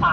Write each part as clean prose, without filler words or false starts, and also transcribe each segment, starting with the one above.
Hello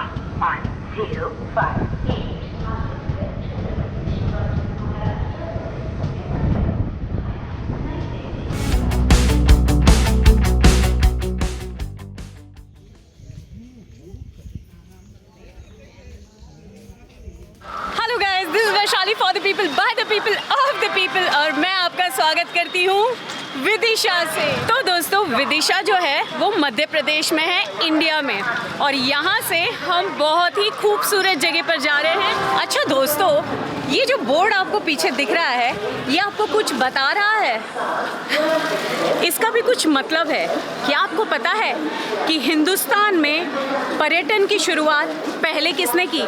guys, this is Vaishali for the people by the people of the people और मैं आपका स्वागत करती हूँ विदिशा से। तो दोस्तों, विदिशा जो है वो मध्य प्रदेश में है, इंडिया में, और यहाँ से हम बहुत ही खूबसूरत जगह पर जा रहे हैं। अच्छा दोस्तों, ये जो बोर्ड आपको पीछे दिख रहा है, ये आपको कुछ बता रहा है? इसका भी कुछ मतलब है। क्या आपको पता है कि हिंदुस्तान में पर्यटन की शुरुआत पहले किसने की?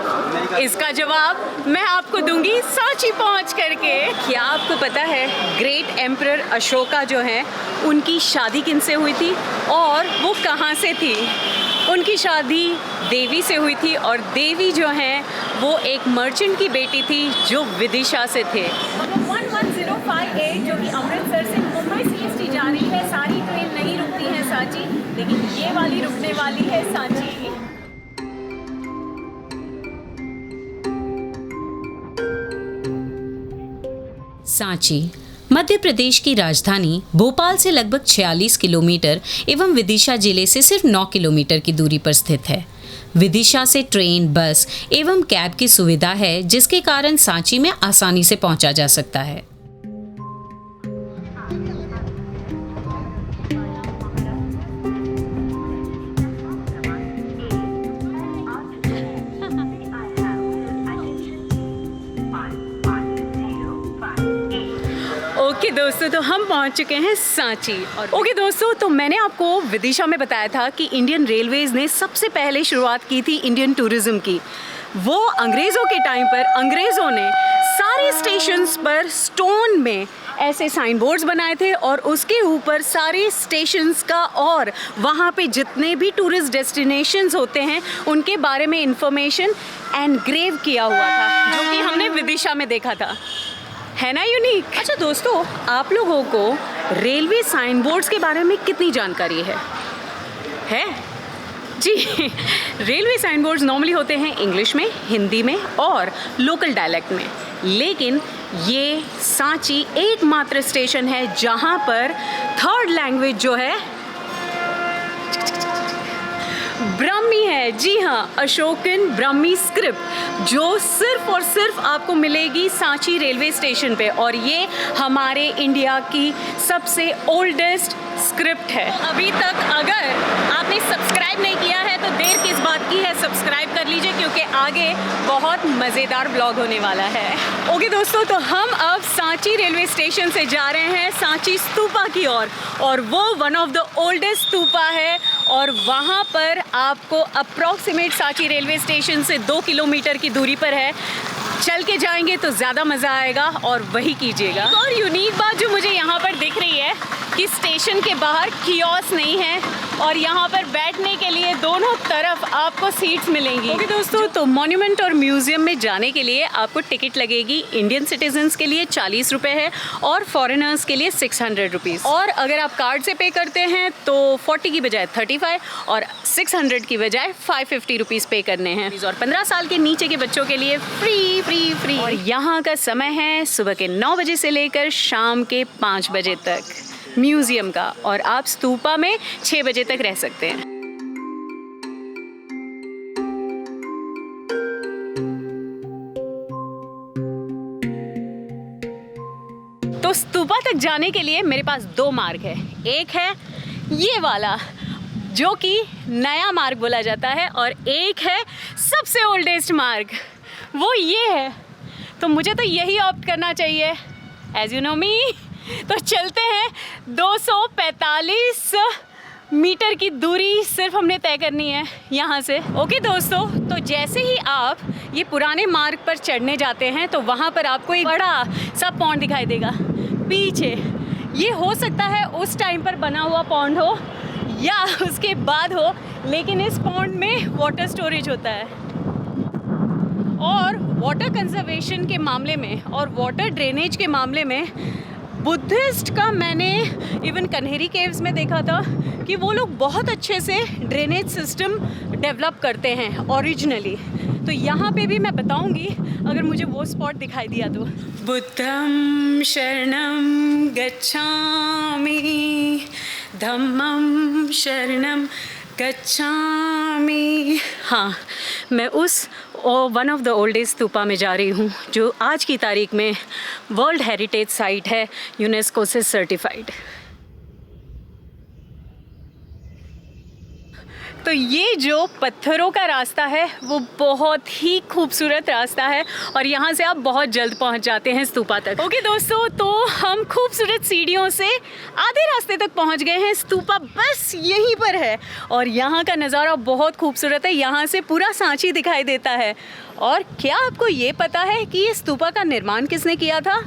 इसका जवाब मैं आपको दूंगी सांची पहुंच करके। क्या आपको पता है ग्रेट एम्परर अशोका जो है, उनकी शादी किनसे हुई थी और वो कहाँ से थी? उनकी शादी देवी से हुई थी और देवी जो है वो एक मर्चेंट की बेटी थी जो विदिशा से थे। 11058 जो कि अमृतसर से मुंबई सीएसटी जा रही है, सारी ट्रेन नहीं रुकती है सांची, लेकिन ये वाली रुकने वाली है सांची। सांची मध्य प्रदेश की राजधानी भोपाल से लगभग 46 किलोमीटर एवं विदिशा जिले से सिर्फ 9 किलोमीटर की दूरी पर स्थित है। विदिशा से ट्रेन, बस एवं कैब की सुविधा है, जिसके कारण सांची में आसानी से पहुंचा जा सकता है। ओके दोस्तों, तो हम पहुंच चुके हैं सांची। ओके दोस्तों, तो मैंने आपको विदिशा में बताया था कि इंडियन रेलवेज ने सबसे पहले शुरुआत की थी इंडियन टूरिज्म की। वो अंग्रेज़ों के टाइम पर अंग्रेज़ों ने सारे स्टेशंस पर स्टोन में ऐसे साइन बोर्ड्स बनाए थे और उसके ऊपर सारे स्टेशंस का और वहाँ पे जितने भी टूरिस्ट डेस्टिनेशंस होते हैं उनके बारे में इंफॉर्मेशन एनग्रेव किया हुआ था, जो कि हमने विदिशा में देखा था। है ना यूनिक? अच्छा दोस्तों, आप लोगों को रेलवे साइन बोर्ड्स के बारे में कितनी जानकारी है? जी, रेलवे साइन बोर्ड्स नॉर्मली होते हैं इंग्लिश में, हिंदी में और लोकल डायलेक्ट में, लेकिन ये सांची एकमात्र स्टेशन है जहाँ पर थर्ड लैंग्वेज जो है ब्राह्मी है। जी हाँ, अशोकन ब्राह्मी स्क्रिप्ट जो सिर्फ और सिर्फ आपको मिलेगी सांची रेलवे स्टेशन पे, और ये हमारे इंडिया की सबसे ओल्डेस्ट स्क्रिप्ट है। अभी तक अगर आपने सब्सक्राइब नहीं किया है तो देर किस बात की है, सब्सक्राइब कर लीजिए क्योंकि आगे बहुत मज़ेदार ब्लॉग होने वाला है। ओके दोस्तों, तो हम अब सांची रेलवे स्टेशन से जा रहे हैं सांची स्तूपा की ओर, और वो one of the oldest stupa है और वहाँ पर आपको अप्रॉक्सीमेट सांची रेलवे स्टेशन से 2 किलोमीटर की दूरी पर है। चल के जाएंगे तो ज़्यादा मज़ा आएगा और वही कीजिएगा। और यूनिक बात जो मुझे यहाँ पर दिख रही है कि स्टेशन के बाहर कियोस्क नहीं है और यहाँ पर बैठने के लिए दोनों तरफ आपको सीट्स मिलेंगी। ओके दोस्तों, तो मॉन्यूमेंट और म्यूजियम में जाने के लिए आपको टिकट लगेगी। इंडियन सिटीजन्स के लिए 40 रुपये है और फॉरेनर्स के लिए 600 रुपीज़। और अगर आप कार्ड से पे करते हैं तो 40 की बजाय 35 और 600 की बजाय 550 रुपीज़ पे करने हैं। और 15 साल के नीचे के बच्चों के लिए फ्री फ्री फ्री। और यहाँ का समय है सुबह के 9 बजे से लेकर शाम के 5 बजे तक म्यूजियम का, और आप स्तूपा में 6 बजे तक रह सकते हैं। तो स्तूपा तक जाने के लिए मेरे पास 2 मार्ग है। एक है ये वाला जो कि नया मार्ग बोला जाता है, और एक है सबसे ओल्डेस्ट मार्ग, वो ये है। तो मुझे तो यही ऑप्ट करना चाहिए, एज यू नो मी। तो चलते हैं। 245 मीटर की दूरी सिर्फ हमने तय करनी है यहाँ से। ओके दोस्तों, तो जैसे ही आप ये पुराने मार्ग पर चढ़ने जाते हैं तो वहाँ पर आपको एक बड़ा सा पॉन्ड दिखाई देगा पीछे। ये हो सकता है उस टाइम पर बना हुआ पॉन्ड हो या उसके बाद हो, लेकिन इस पॉन्ड में वाटर स्टोरेज होता है। और वाटर कंजर्वेशन के मामले में और वाटर ड्रेनेज के मामले में बुद्धिस्ट का मैंने इवन कन्हेरी केव्स में देखा था कि वो लोग बहुत अच्छे से ड्रेनेज सिस्टम डेवलप करते हैं ओरिजिनली। तो यहाँ पे भी मैं बताऊँगी अगर मुझे वो स्पॉट दिखाई दिया तो। बुद्धं शरणं गच्छामि, धम्मं शरणं गच्छामि। हाँ, मैं उस one of the oldest stupa में जा रही हूँ जो आज की तारीख में वर्ल्ड हेरिटेज साइट है, यूनेस्को से सर्टिफाइड। तो ये जो पत्थरों का रास्ता है वो बहुत ही खूबसूरत रास्ता है और यहाँ से आप बहुत जल्द पहुँच जाते हैं स्तूपा तक। ओके दोस्तों, तो हम खूबसूरत सीढ़ियों से आधे रास्ते तक पहुँच गए हैं। स्तूपा बस यहीं पर है और यहाँ का नज़ारा बहुत खूबसूरत है। यहाँ से पूरा सांची दिखाई देता है। और क्या आपको ये पता है कि ये स्तूपा का निर्माण किसने किया था?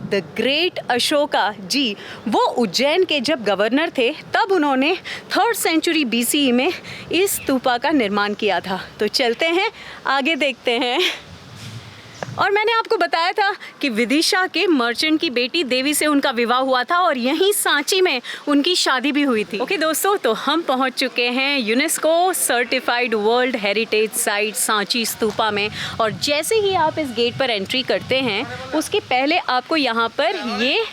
द ग्रेट अशोका जी। वो उज्जैन के जब गवर्नर थे तब उन्होंने 3rd सेंचुरी BCE में इस स्तूपा का निर्माण किया था। तो चलते हैं आगे देखते हैं। और मैंने आपको बताया था कि विदिशा के मर्चेंट की बेटी देवी से उनका विवाह हुआ था और यहीं सांची में उनकी शादी भी हुई थी। ओके दोस्तों, तो हम पहुंच चुके हैं UNESCO certified world heritage site Sanchi stupa में। और जैसे ही आप इस गेट पर एंट्री करते हैं उसके पहले आपको यहाँ पर ये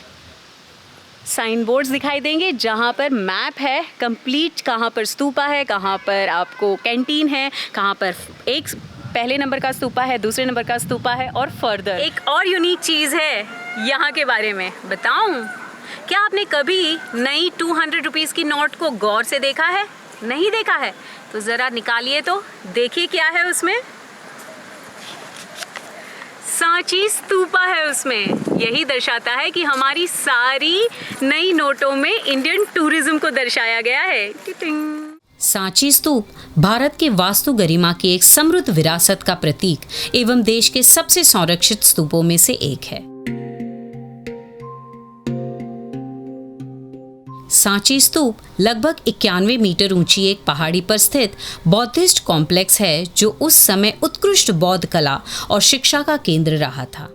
साइन बोर्ड्स दिखाई देंगे जहाँ पर मैप है कंप्लीट, कहाँ पर स्तूपा है, कहाँ पर आपको कैंटीन है, कहाँ पर एक पहले नंबर का स्तूपा है, दूसरे नंबर का स्तूपा है और फर्दर एक और यूनिक चीज़ है यहाँ के बारे में बताऊँ। क्या आपने कभी नई 200 रुपीज़ की नोट को गौर से देखा है? नहीं देखा है तो ज़रा निकालिए तो देखिए क्या है उसमें। सांची स्तूपा है उसमें। यही दर्शाता है कि हमारी सारी नई नोटों में इंडियन टूरिज्म को दर्शाया गया है। सांची स्तूप भारत के वास्तु गरिमा की एक समृद्ध विरासत का प्रतीक एवं देश के सबसे संरक्षित स्तूपों में से एक है। सांची स्तूप लगभग 91 मीटर ऊंची एक पहाड़ी पर स्थित बौद्धिस्ट कॉम्प्लेक्स है जो उस समय उत्कृष्ट बौद्ध कला और शिक्षा का केंद्र रहा था।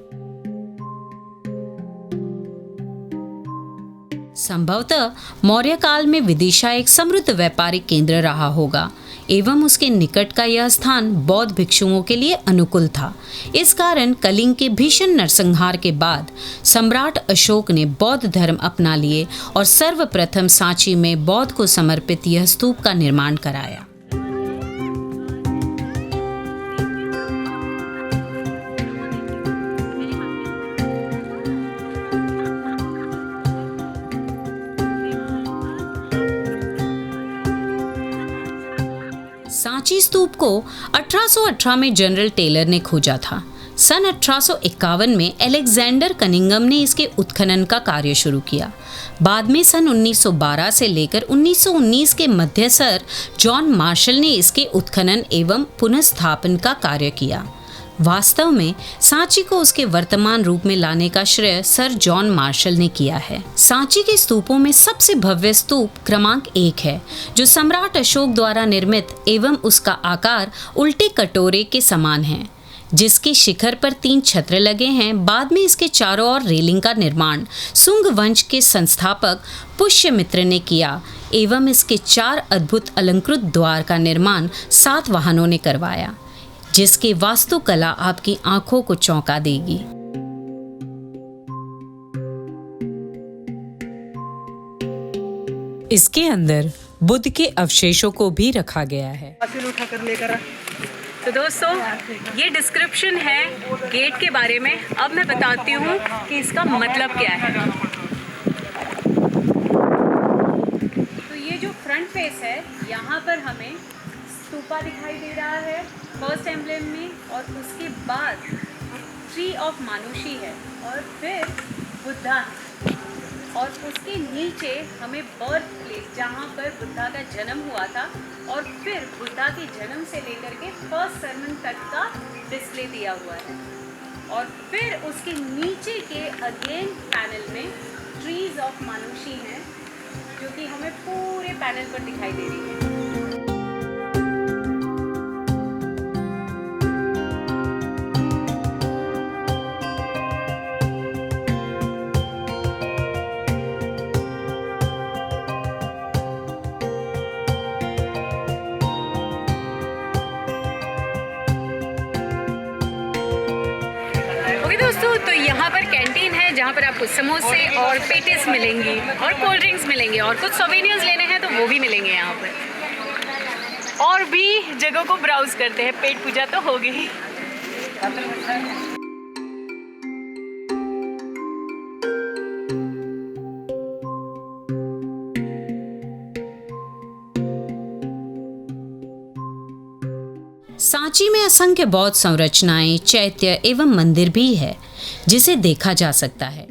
संभवतः मौर्य काल में विदिशा एक समृद्ध व्यापारिक केंद्र रहा होगा एवं उसके निकट का यह स्थान बौद्ध भिक्षुओं के लिए अनुकूल था। इस कारण कलिंग के भीषण नरसंहार के बाद सम्राट अशोक ने बौद्ध धर्म अपना लिए और सर्वप्रथम सांची में बौद्ध को समर्पित यह स्तूप का निर्माण कराया। सांची स्तूप को 1818 में जनरल टेलर ने खोजा था। सन 1851 में अलेक्जेंडर कनिंघम ने इसके उत्खनन का कार्य शुरू किया। बाद में सन 1912 से लेकर 1919 के मध्य सर जॉन मार्शल ने इसके उत्खनन एवं पुनर्स्थापन का कार्य किया। वास्तव में सांची को उसके वर्तमान रूप में लाने का श्रेय सर जॉन मार्शल ने किया है। सांची के स्तूपों में सबसे भव्य स्तूप क्रमांक 1 है जो सम्राट अशोक द्वारा निर्मित एवं उसका आकार उल्टे कटोरे के समान है, जिसके शिखर पर 3 छत्र लगे हैं। बाद में इसके चारों ओर रेलिंग का निर्माण सुंग वंश के संस्थापक पुष्यमित्र ने किया एवं इसके 4 अद्भुत अलंकृत द्वार का निर्माण सातवाहनों ने करवाया, जिसकी वास्तुकला आपकी आंखों को चौंका देगी। इसके अंदर बुद्ध के अवशेषों को भी रखा गया है। तो दोस्तों, ये डिस्क्रिप्शन है गेट के बारे में। अब मैं बताती हूँ कि इसका मतलब क्या है। तो ये जो फ्रंट फेस है, यहाँ पर हमें स्तूपा दिखाई दे रहा है फर्स्ट एम्ब्लेम में, और उसके बाद ट्री ऑफ मानुषी है और फिर बुद्धा है, और उसके नीचे हमें बर्थ प्लेस जहाँ पर बुद्धा का जन्म हुआ था और फिर बुद्धा के जन्म से लेकर के फर्स्ट सरमन तक का डिस्प्ले दिया हुआ है। और फिर उसके नीचे के अगेन पैनल में ट्रीज ऑफ मानुषी हैं जो कि हमें पूरे पैनल पर दिखाई दे रही है। तो यहाँ पर कैंटीन है जहाँ पर आपको समोसे और पेटिस मिलेंगी और कोल्ड ड्रिंक्स मिलेंगे और कुछ सोवेनियर्स लेने हैं तो वो भी मिलेंगे यहाँ पर। और भी जगह को ब्राउज करते हैं, पेट पूजा तो हो गई। सांची में असंख्य बौद्ध संरचनाएं, चैत्य एवं मंदिर भी है जिसे देखा जा सकता है।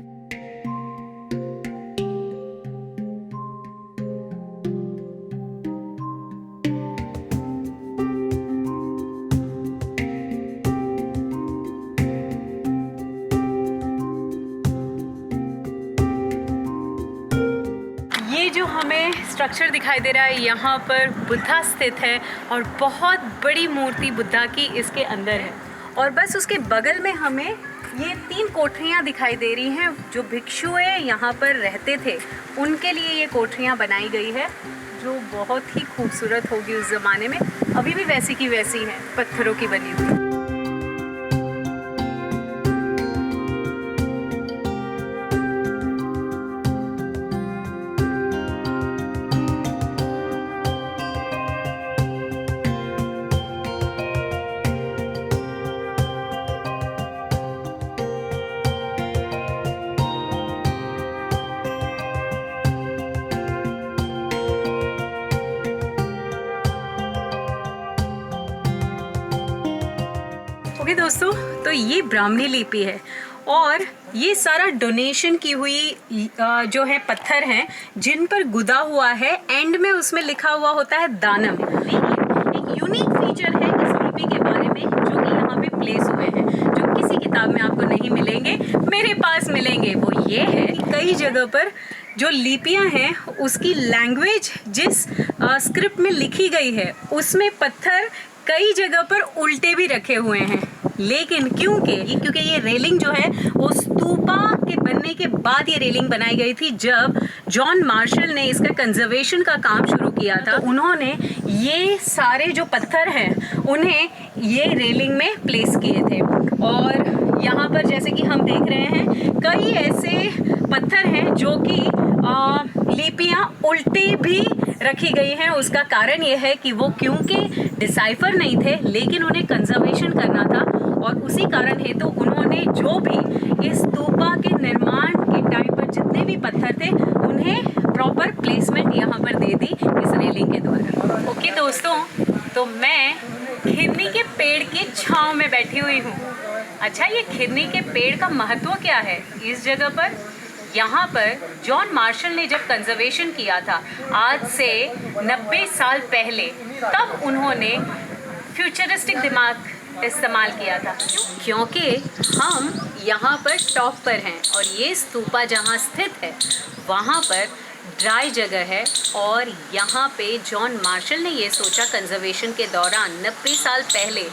ये जो हमें स्ट्रक्चर दिखाई दे रहा है, यहाँ पर बुद्धा स्थित है और बहुत बड़ी मूर्ति बुद्धा की इसके अंदर है। और बस उसके बगल में हमें ये 3 कोठरियाँ दिखाई दे रही हैं जो भिक्षुएं यहाँ पर रहते थे, उनके लिए ये कोठरियाँ बनाई गई है जो बहुत ही खूबसूरत होगी उस ज़माने में। अभी भी वैसी की वैसी हैं, पत्थरों की बनी हुई। ओके दोस्तों, तो ये ब्राह्मणी लिपि है और ये सारा डोनेशन की हुई जो है पत्थर हैं जिन पर गुदा हुआ है। एंड में उसमें लिखा हुआ होता है दानम। लेकिन एक यूनिक फीचर है इस लिपि के बारे में जो कि यहाँ पे प्लेस हुए हैं, जो किसी किताब में आपको नहीं मिलेंगे, मेरे पास मिलेंगे। वो ये है कि कई जगह पर जो लिपियाँ हैं उसकी लैंग्वेज जिस स्क्रिप्ट में लिखी गई है उसमें पत्थर कई जगह पर उल्टे भी रखे हुए हैं। लेकिन क्योंकि ये रेलिंग जो है वो स्तूपा के बनने के बाद ये रेलिंग बनाई गई थी। जब जॉन मार्शल ने इसका कंजर्वेशन का काम शुरू किया था, तो उन्होंने ये सारे जो पत्थर हैं उन्हें ये रेलिंग में प्लेस किए थे। और यहाँ पर जैसे कि हम देख रहे हैं कई ऐसे पत्थर हैं जो कि लिपियाँ उल्टी भी रखी गई हैं। उसका कारण ये है कि वो क्योंकि डिसाइफर नहीं थे लेकिन उन्हें कंजर्वेशन करना था और उसी कारण है तो उन्होंने जो भी इस स्तूपा के निर्माण के टाइम पर जितने भी पत्थर थे उन्हें प्रॉपर प्लेसमेंट यहाँ पर दे दी इस रेलिंग के द्वारा। ओके दोस्तों, तो मैं खिरनी के पेड़ की छांव में बैठी हुई हूँ। अच्छा, ये खिरनी के पेड़ का महत्व क्या है इस जगह पर? यहाँ पर जॉन मार्शल ने जब कंजर्वेशन किया था आज से 90 साल पहले, तब उन्होंने फ्यूचरिस्टिक दिमाग इस्तेमाल किया था क्योंकि हम यहाँ पर टॉप पर हैं और ये स्तूपा जहाँ स्थित है वहाँ पर ड्राई जगह है। और यहाँ पे जॉन मार्शल ने ये सोचा कंजर्वेशन के दौरान 90 साल पहले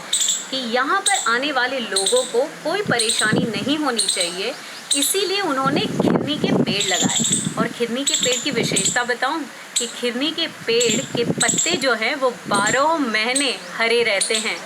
कि यहाँ पर आने वाले लोगों को कोई परेशानी नहीं होनी चाहिए, इसीलिए उन्होंने खिरनी के पेड़ लगाए। और खिरनी के पेड़ की विशेषता बताऊं कि खिरनी के पेड़ के पत्ते जो हैं वो 12 महीने हरे रहते हैं,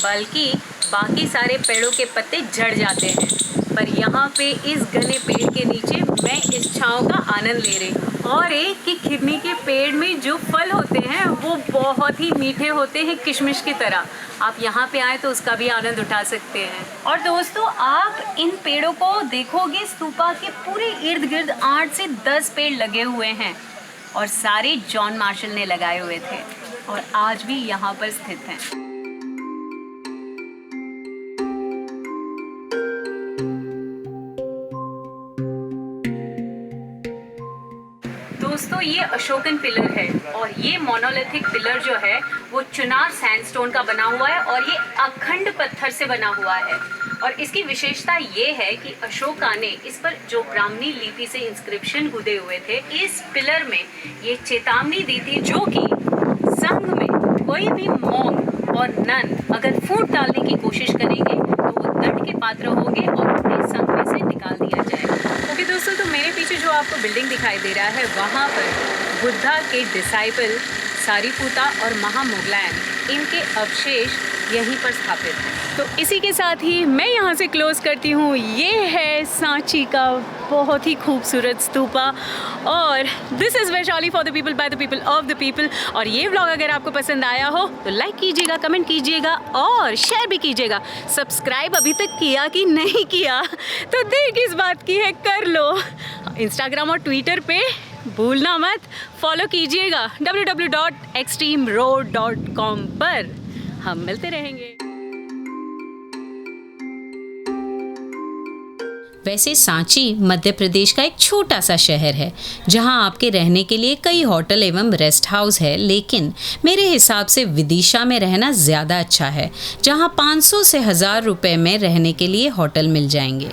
बल्कि बाकी सारे पेड़ों के पत्ते झड़ जाते हैं। पर यहाँ पे इस घने पेड़ के नीचे मैं इस छांव का आनंद ले रही हूँ। और एक कि खिरनी के पेड़ में जो फल होते हैं वो बहुत ही मीठे होते हैं, किशमिश की तरह। आप यहाँ पे आए तो उसका भी आनंद उठा सकते हैं। और दोस्तों, आप इन पेड़ों को देखोगे, स्तूपा के पूरे इर्द गिर्द 8 से 10 पेड़ लगे हुए हैं और सारे जॉन मार्शल ने लगाए हुए थे और आज भी यहाँ पर स्थित हैं। दोस्तों, ये अशोकन पिलर है और ये मोनोलिथिक पिलर जो है वो चुनार सैंडस्टोन का बना हुआ है और ये अखंड पत्थर से बना हुआ है। और इसकी विशेषता ये है कि अशोका ने इस पर जो ब्राह्मणी लिपि से इंस्क्रिप्शन गुदे हुए थे, इस पिलर में ये चेतावनी दी थी जो कि संघ में कोई भी मॉन्क और नन अगर फूट डालने की कोशिश करेंगे तो वो दंड के पात्र होंगे और उन्हें संघ में से निकाल दिया जाएगा। ओके दोस्तों, तो मेरे पीछे जो आपको बिल्डिंग दिखाई दे रहा है वहाँ पर बुद्धा के डिसाइपल सारीपुता और महामुगलैन इनके अवशेष यहीं पर स्थापित हैं। तो इसी के साथ ही मैं यहाँ से क्लोज करती हूँ। ये है सांची का बहुत ही खूबसूरत स्तूपा और this is Vaishali for the people by the people of the people. और ये व्लॉग अगर आपको पसंद आया हो तो लाइक कीजिएगा, कमेंट कीजिएगा और शेयर भी कीजिएगा। सब्सक्राइब अभी तक किया कि नहीं किया तो देर किस बात की है, कर लो। इंस्टाग्राम और ट्विटर पे भूलना मत, फॉलो कीजिएगा www.extremeroad.com पर। हम मिलते रहेंगे। वैसे सांची मध्य प्रदेश का एक छोटा सा शहर है जहां आपके रहने के लिए कई होटल एवं रेस्ट हाउस है, लेकिन मेरे हिसाब से विदिशा में रहना ज़्यादा अच्छा है जहां 500 से 1000 रुपए में रहने के लिए होटल मिल जाएंगे।